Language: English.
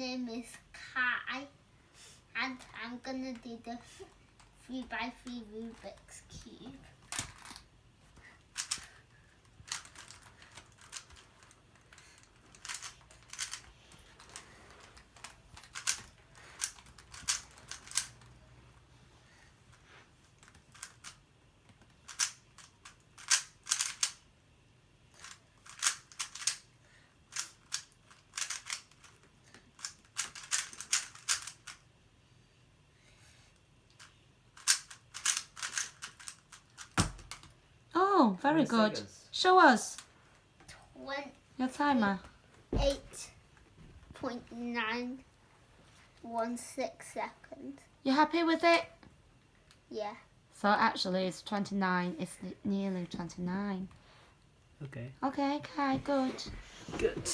name is Kai, and I'm gonna do the 3x3 Rubik's Cube. Oh, very good. Seconds. Show us 28.916 your timer. seconds. You happy with it? Yeah. So actually it's 29. It's nearly 29. Okay. Okay, Kai, good. Good.